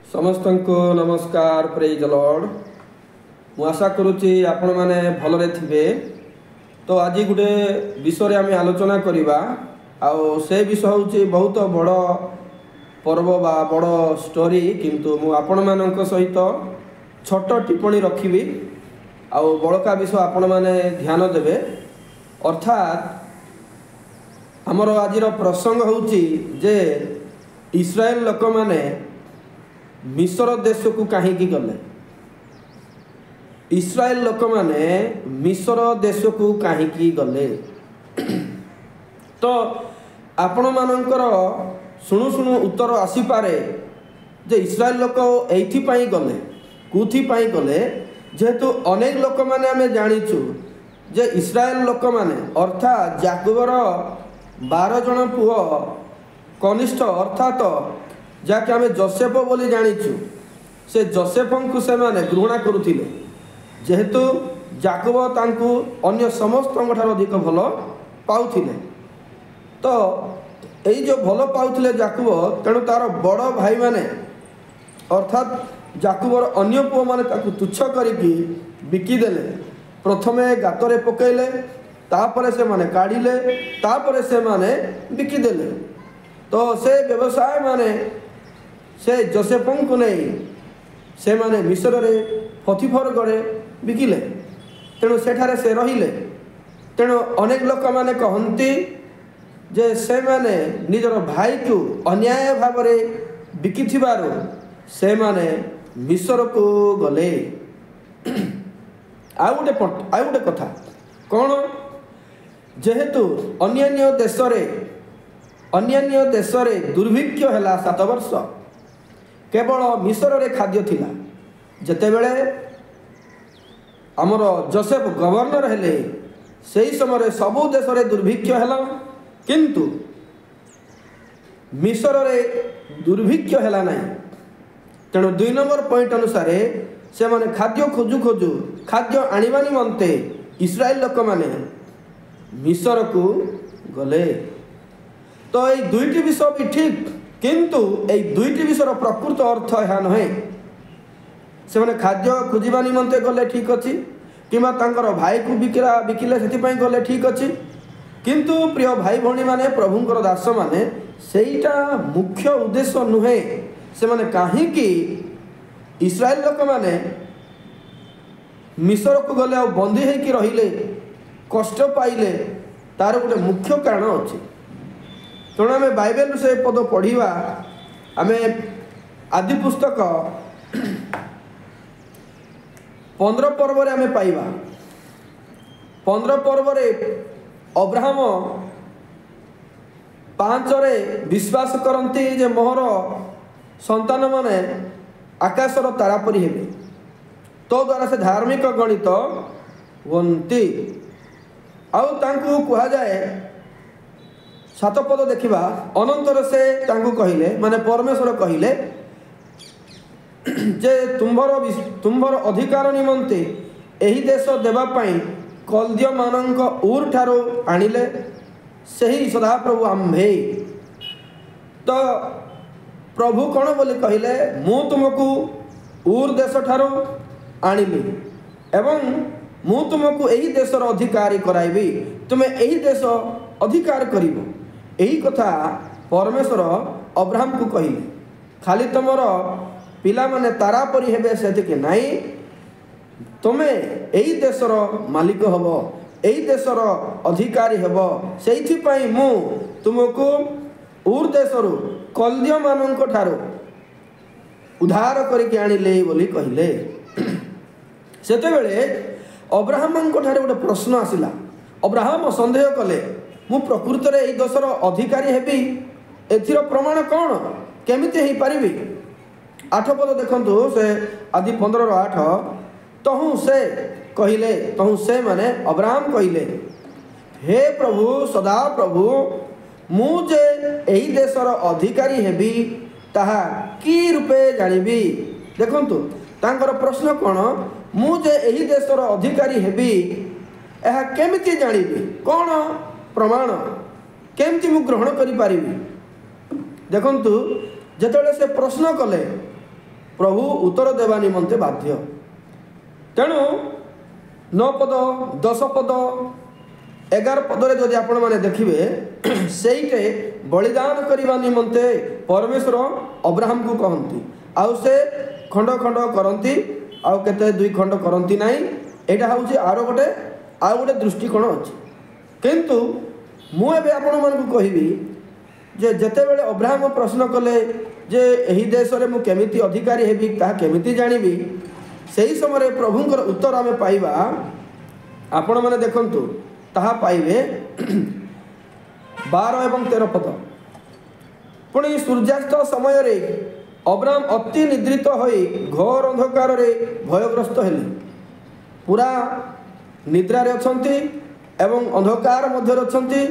समस्त को नमस्कार प्रेज लॉर्ड। मु आशा करुच्ची आपण मैंने भलरे थे। तो आज गोटे विषय आम आलोचना करवा से विषय हूँ बहुत बड़ पर्व बा बड़ स्टोरी, किंतु मु आपण मान सहित छोट टिप्पणी रखी आउ बड़का विषय आपण मैंने ध्यान देवे। अर्थात आमर आज प्रसंग होची जे इस्राएल लोक मैंने मिस्र देश को कहीं गले। इस्राएल लोक मैंने मिस्र देश को कहीं गले। तो आपण मानकर शुणु शुणु उत्तर आसीपे जे इस्राएल लोक एइथिपाई गले कुथिपाई गले, जेहेतु अनेक लोक मैंने आम जाचु जे इस्राएल लोक मैंने अर्थात याकूबर 12 जन पुओ कनिष्ठ अर्थात जहाँकि आम जोसेफ बोली जाचु, से जोसेफ को से माने घृणा करुथिले, जेहेतु याकूब तांकु अन्य समस्त अधिक भल पाउथिले। तो यही जो भल पाउथिले याकूब, तेणु तार बड़ भाई माने अर्थात याकूबर अन्य पुओ माने ताकु तुच्छ करिकी बिकिदेले। प्रथमे गातरे पकेइले, तापरे से माने काढ़िले, तापरे से माने बिकिदेले। तो से व्यवसाय माने से जोसेफ को नहीं से माने मिस्र रे पथिफर गड़े बिकिले। तेणु सेठारे से रहिले। तेणु अनेक लोक माने कहती जे से माने निजर भाई को अन्याय भाव में बिकिथिबारु से माने मिस्र को गले। आउ गोटे कथा कौन, जेहेतु अन्य देश रे दुर्भिक्ष है 7 वर्ष, केवल मिस्र रे खाद्य थिला। जेतेबेले आमर जोसेफ गवर्नर हेले सही समय सबु देश रे दुर्भिक्ष है, किंतु मिस्र रे दुर्भिक्ष है ना। तेणु 2 नंबर पॉइंट अनुसार से माने खाद्य खोजु खोजु खाद्य आनिबा निमंते इस्राएल लोक माने मिस्र को गले। तो ये दुईटी विषय भी ठीक, किंतु ये दुईटी विषय प्रकृत अर्थ यह नुहे। से माने खाद्य खोजा निमंते गले ठीक अच्छी, कि भाई को बिकिले से गले ठीक अच्छी, किंतु प्रिय भाई भौणी माने प्रभुंकर दास माने सेटा मुख्य उद्देश्य नुहे। से माने कहीं इस्राएल लोक माने मिस्र को गले आ बंदी होकर रहिले कष्ट पाइले, तार गोटे मुख्य कारण अच्छी। तेणु आम बाइबल से पद पढ़ा। आम आदि पुस्तक 15 पर्व आम पाइबा। 15 पर्व अब्राहम 5 रे विश्वास करती जे मोहर संतान माने आकाशर तारा परी हेबे, तो द्वारा से धार्मिक गणित वंती। आउ तांकु कहा जाए 7 पद देखा। अनंतर से तांकु कहिले माने परमेश्वर कहिले जे तुम्भर अधिकार निमंते एही देश देवा पाई कल्दीय मानक ऊर ठारो आनिले सही सदाप्रभु आम्भे। तो प्रभु कौन बोली कहले, मु तुमको ऊर देश ठारो आनिली एवं मु तुमको एही देशर अधिकारी कराइबी, तुमे एही देश अधिकार करिबो। यही कथा परमेश्वर अब्राहम को कहले। खाली तुमर पिला माने तारा परी हेबे सेतिके नाही, तुमे एही देशर मालिक हबो, एही देशर अधिकारी हबो। सेइथि पई मु तुमको ऊर देशरु कल्दीय मानक ठारो उद्धार करके आनिले बोली कहले। सेतेबेले अब्राहम को ठारे गोटे प्रश्न आसिला। अब्राहम संदेह कले, मु प्रकृत रे एही देशर अधिकारी हेबी, एथिर प्रमाण कौन, केमिति हेई पारिबी। 8 पद देखंतु से आदि 15:8। तहु से कहिले, तहु से माने अब्राहम कहिले, हे प्रभु सदा प्रभु, मु जे एही देशर अधिकारी हेबी ताहा की रूपे जानिबी। देखंतु तांकर प्रश्न कौन, मु जे एही देशर अधिकारी हेबी एहा केमिति जानिबी, कौन प्रमाण, केमिति मु ग्रहण करि पारिबी। देखंतु जेतेबेले से प्रश्न कले प्रभु उत्तर देवा निमंते बाध्य। तेणु 9 पद 10 पद 11 पदरे जदि आपण माने देखिए सेईटे बलिदान करने निमंते परमेश्वर अब्राहम को कहती आउ से खंड खंड करती आउ केते 2 खंड करती नहीं। एटा हूँ आर गोटे दृष्टिकोण अच्छे किंतु मुझे आपण मानक कहबी जे जेतेबेले अब्राहम प्रश्न कले जे एही देश रे मु केमिति अधिकारी हेबी ता केमिति जानिबी सही समय प्रभुंकर उत्तर आमे पाइबा। आपण माने देखंतु ताहा पाइबे 12 एवं 13 पद। पुणी सूर्यास्त समय रे अब्राहम अति निद्रित होई घोर अंधकार रे भयग्रस्त हेले। पूरा निद्रा रे अछंती एवं अंधकार मध्य अछंती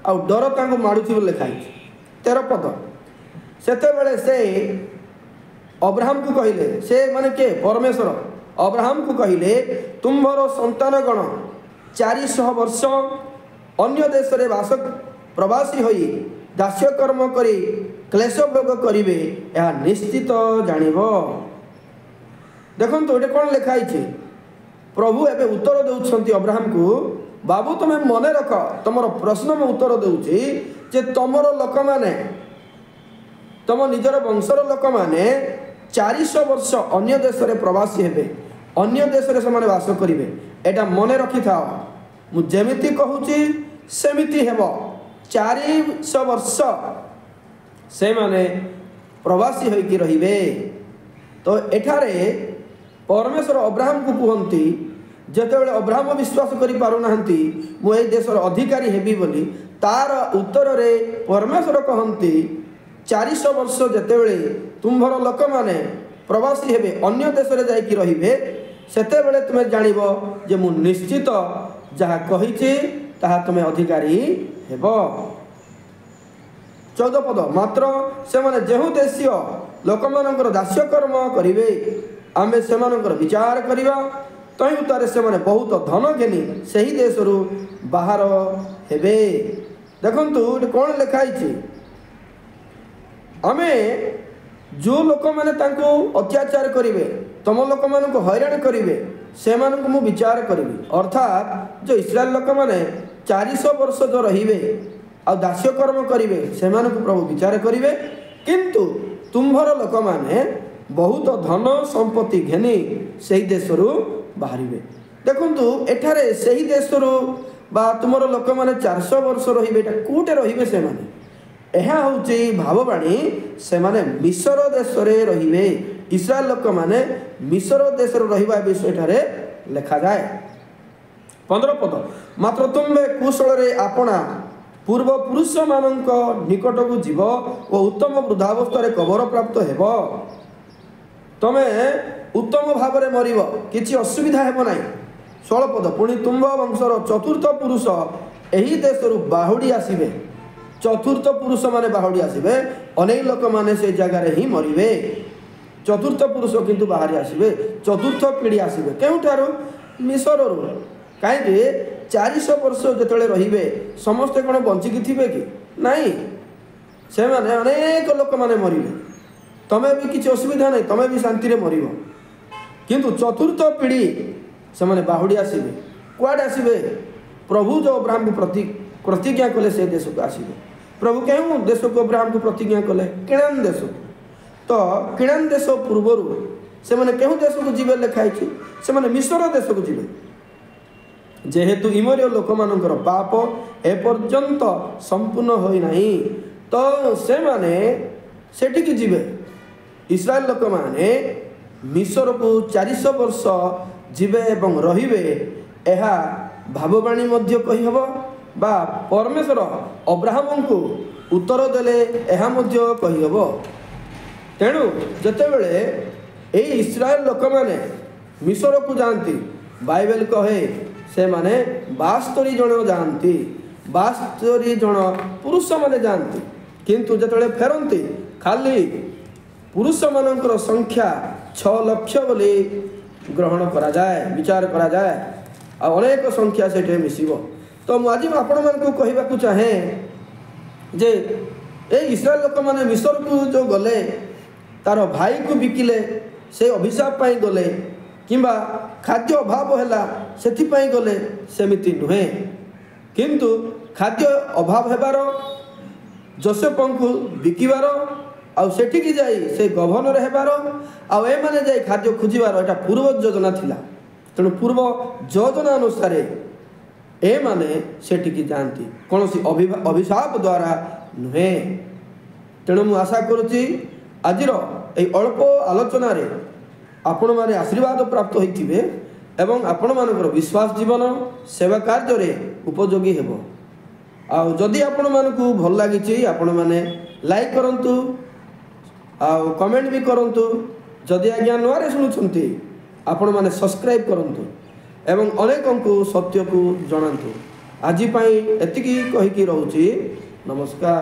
आ डर तांको माडुथि बोले लिखाई 13 पद। सेतेबेले से अब्राहम को कहिले से माने के परमेश्वर अब्राहम को कहिले तुम्हारो संतान गण 400 वर्ष अन्य देश रे वास प्रवासी होई दास्य कर्म करी क्लेश भोग करिवे या निश्चित जानिबो। देखंतु एटे कोन लिखाई छै प्रभु एबे उत्तर देउछंती अब्राहम को बाबू तुम मन रख तुमर प्रश्न में उत्तर दूची जे तुमर लोक माने तुम निजर वंशर लोक माने 400 वर्ष अन्य देश रे प्रवासी हेबे अन्य देश रे समाने वास करिवे। एटा मन रखि थाओ मु जेमिति कहूची सेमिति हेबो। 400 वर्ष से माने प्रवासी होई कि रहिबे। तो एठारे परमेश्वर अब्राहम को कहती जेतेबेले अब्राहम विश्वास करि पारु नाहंती मु ए देशर अधिकारी हेबी बोली तार उत्तर रे परमेश्वर कहंती 400 वर्ष जेतेबेले तुम्भर लोक माने प्रवासी हेबे अन्य देश रे जाई कि रहिबे सेतेबेले तुमे जानिबो जे मु निश्चित जहा कहिछि ताहा तुमे अधिकारी हेबो। 14 पद मात्र से माने जेहु देशीय लोक मानकर दास्य कर्म करिवे आमे से मानकर विचार करिवा तई उतारे से माने बहुत धन घेनी सही देश रु बाहर हेबे। देखंतु कोन लिखाई छी आमे जो लोक माने तांको अत्याचार करिवे तम लोक मानक हैरान करिवे से मानक मु विचार करिवी। अर्थात जो इस्राएल लोक माने 400 वर्ष जो रहिबे आ दास्य कर्म करिवे से मानक प्रभु विचार करिवे किंतु तुम्भर लोक माने बहुत धन संपत्ति घेनी सही देश रु बाहरिवे। देखंतु एठारे सही देश रु बा तुमर लोक माने 400 वर्ष रहिबे एटा कोटे रहिबे से माने एहा होची भाववाणी से माने मिस्र देश रे रहिबे। इस्राएल लोक माने मिस्र देश रे रहिबा विषय एठारे लिखा जाए। 15 पद मात्र तुमे कुशल रे आपना पूर्व पुरुष मानक निकट को जीव और उत्तम वृद्धावस्था रे कबर प्राप्त हेबो। तमे उत्तम भाव में मरिब किछि असुविधा हेबो नाही। 16 पद पुणी तुम्भ वंशर चतुर्थ पुरुष एही देश रु बाहुडी आसीबे। चतुर्थ पुरुष माने बाहुडी आसीबे अनेक लोक माने से जगह रे ही मरिबे। चतुर्थ पुरुष किंतु बाहरी आसीबे चतुर्थ पीढ़ी आसीबे केउठारो मिस्र रु काहे 400 वर्ष जेतले रहिबे समस्त कोन बंचिकी थिबे कि नाही से माने अनेक लोक माने मरिबे तमे भी किछि असुविधा नहीं तमे भी शांति रे मरिबो किंतु चतुर्थ पीढ़ी से माने बाहुडी आसीबे कुआडे आसीबे प्रभु जो अब्राहम को प्रतिज्ञा कले से देश को आसीबे। प्रभु केहू देश को अब्राहम को प्रतिज्ञा कले किणान देश तो किणान देश पूर्वरु से माने केहू देश को जीवे लिखाई से माने मिस्र देश को जीवे जेहेतु इमरिय लोक मानकर पाप ए पर्यंत संपूर्ण होई नाही तो से माने सेठी की जीवे। इस्राएल लोक माने मिस्र को 400 वर्ष जीवे एवं रहिबे एहा भाववाणी मध्य कहि हबो बा परमेश्वर अब्राहम को उत्तर देले एहा मध्य कहि हबो। तेणु जेतेबेले ए इस्राएल लोक माने मिस्र को जानती बाइबल कहे से माने 72 जन जानती 72 जन पुरुष माने जानती किंतु जेतेबेले फेरंती खाली पुरुष मानकर संख्या 6 लाख बोली ग्रहण करा जाए विचार करा जाए आ अनेक संख्या से मिसिबो। तो आज आपण मानकु कहबा को चाहे जे ए इस्राएल लोक माने मिस्र को जो गले तार भाई को बिकिले से अभिशाप पाई गले किंबा खाद्य अभाव है से गले सेमिति नुहे किंतु खाद्य अभाव हेबार जोसेफ को बिकिबार आउ सेठिकी जाई से गभर्नर हेबार आउ ए माने जाई खाद्य खोजिबार एटा पूर्व योजना थिला तेणु पूर्व योजना अनुसार ए माने सेठिकी जानती कौन सी अभिशाप द्वारा नुहे। तेणु मु आशा करुच्ची आज अल्प आलोचन आपण माने आशीर्वाद प्राप्त होइथिबे एवं आपण मानकर विश्वास जीवन सेवा कार्य रे उपयोगी हेबो। आउ जदि आपण मानकु भल लागिछि आपण माने लाइक करंतु आउ कमेंट भी करंतु जदि आज्ञा नुआरे शुणुछंती आपण माने सब्सक्राइब करंतु एवं अनेकंकु सत्य को जणांतु। आज पई एतिकी कहिकी रहउछि नमस्कार।